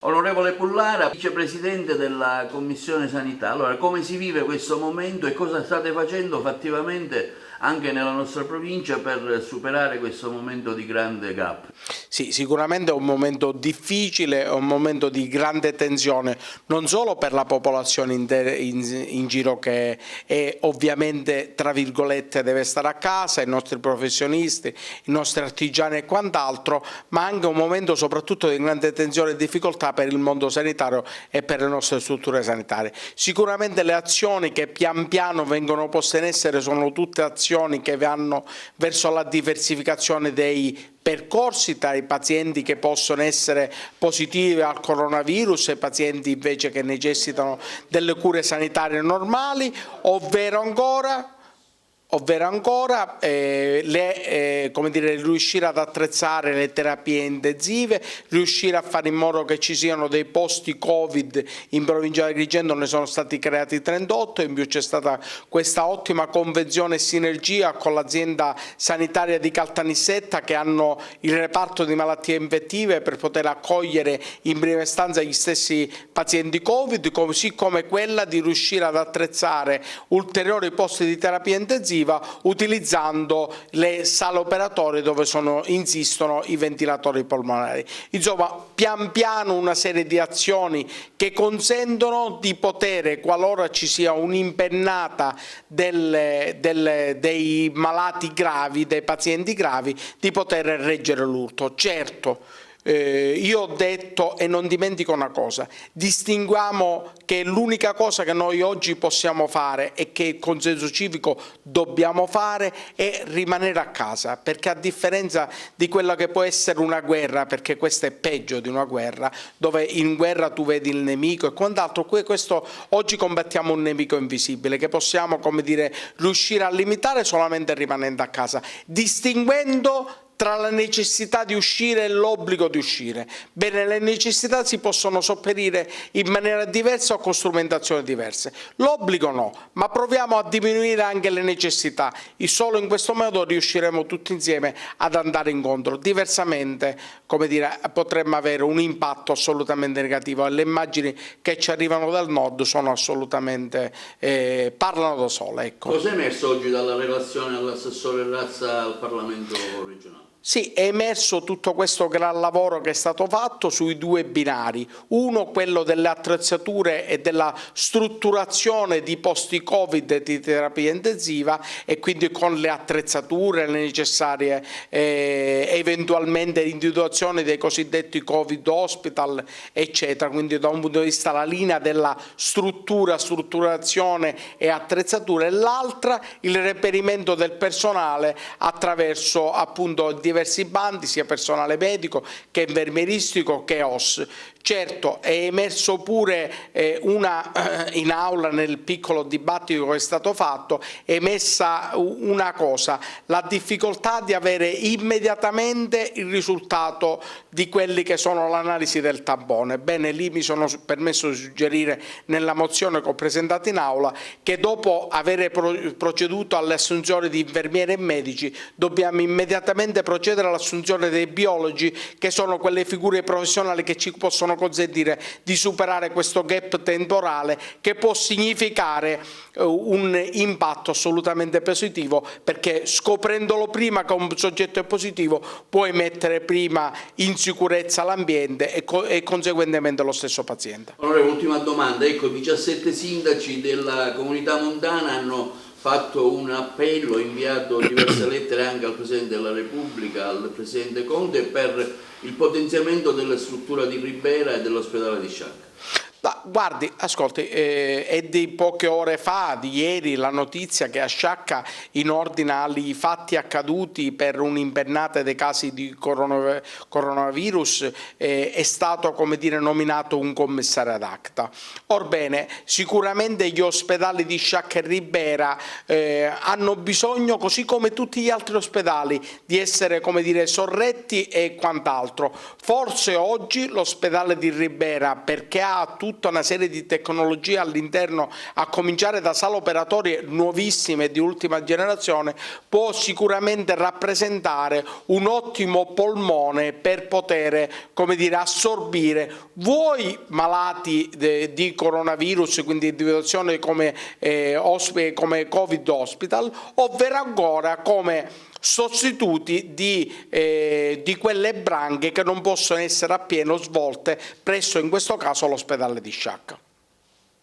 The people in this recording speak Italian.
Onorevole Pullara, vicepresidente della Commissione Sanità, allora come si vive questo momento e cosa state facendo fattivamente anche nella nostra provincia per superare questo momento di grande gap? Sì, sicuramente è un momento difficile, è un momento di grande tensione, non solo per la popolazione in giro che è ovviamente, tra virgolette, deve stare a casa, i nostri professionisti, i nostri artigiani e quant'altro, ma anche un momento soprattutto di grande tensione e difficoltà per il mondo sanitario e per le nostre strutture sanitarie. Sicuramente le azioni che pian piano vengono poste in essere sono tutte azioni che vanno verso la diversificazione dei percorsi tra i pazienti che possono essere positivi al coronavirus e pazienti invece che necessitano delle cure sanitarie normali, ovvero ancora riuscire ad attrezzare le terapie intensive, riuscire a fare in modo che ci siano dei posti Covid. In provincia di Agrigento ne sono stati creati 38, in più c'è stata questa ottima convenzione e sinergia con l'azienda sanitaria di Caltanissetta che hanno il reparto di malattie infettive per poter accogliere in prima istanza gli stessi pazienti Covid, così come quella di riuscire ad attrezzare ulteriori posti di terapia intensiva utilizzando le sale operatorie dove insistono i ventilatori polmonari. Insomma, pian piano una serie di azioni che consentono di poter, qualora ci sia un'impennata dei malati gravi, dei pazienti gravi, di poter reggere l'urto. Certo, io ho detto e non dimentico una cosa, distinguiamo che l'unica cosa che noi oggi possiamo fare e che il consenso civico dobbiamo fare è rimanere a casa, perché a differenza di quella che può essere una guerra, perché questa è peggio di una guerra, dove in guerra tu vedi il nemico e quant'altro, oggi combattiamo un nemico invisibile che possiamo, come dire, riuscire a limitare solamente rimanendo a casa, distinguendo tra la necessità di uscire e l'obbligo di uscire. Bene, le necessità si possono sopperire in maniera diversa o con strumentazioni diverse. L'obbligo no, ma proviamo a diminuire anche le necessità. E solo in questo modo riusciremo tutti insieme ad andare incontro. Diversamente, come dire, potremmo avere un impatto assolutamente negativo e le immagini che ci arrivano dal nord sono assolutamente, parlano da sole. Ecco. Cosa è emerso oggi dalla relazione all'assessore Razza al Parlamento regionale? Sì, è emerso tutto questo gran lavoro che è stato fatto sui due binari, uno quello delle attrezzature e della strutturazione di posti Covid e di terapia intensiva e quindi con le attrezzature, le necessarie eventualmente individuazione dei cosiddetti Covid hospital eccetera, quindi da un punto di vista la linea della strutturazione e attrezzature e l'altra il reperimento del personale attraverso appunto diversi bandi, sia personale medico che infermieristico che OS. Certo, è emerso pure in aula nel piccolo dibattito che è stato fatto, è emersa una cosa, la difficoltà di avere immediatamente il risultato di quelli che sono l'analisi del tampone. Bene, lì mi sono permesso di suggerire nella mozione che ho presentato in aula che dopo aver proceduto alle assunzioni di infermieri e medici dobbiamo immediatamente procedere all'assunzione dei biologi, che sono quelle figure professionali che ci possono consentire di superare questo gap temporale che può significare un impatto assolutamente positivo, perché scoprendolo prima che un soggetto è positivo puoi mettere prima in sicurezza l'ambiente e conseguentemente lo stesso paziente. Allora, ultima domanda, ecco, 17 sindaci della comunità montana hanno fatto un appello, inviato diverse lettere anche al Presidente della Repubblica, al Presidente Conte per il potenziamento della struttura di Ribera e dell'ospedale di Sciacca. Guardi, ascolti, è di poche ore fa, di ieri, la notizia che a Sciacca, in ordine ai fatti accaduti per un'impennata dei casi di coronavirus, è stato, come dire, nominato un commissario ad acta. Orbene, sicuramente gli ospedali di Sciacca e Ribera hanno bisogno, così come tutti gli altri ospedali, di essere, come dire, sorretti e quant'altro. Forse oggi l'ospedale di Ribera, perché ha tutta una serie di tecnologie all'interno, a cominciare da sale operatorie nuovissime e di ultima generazione, può sicuramente rappresentare un ottimo polmone per poter, come dire, assorbire vuoi malati di coronavirus, quindi individuazione come Covid Hospital, ovvero ancora come sostituti di quelle branche che non possono essere appieno svolte presso, in questo caso, l'ospedale di Sciacca.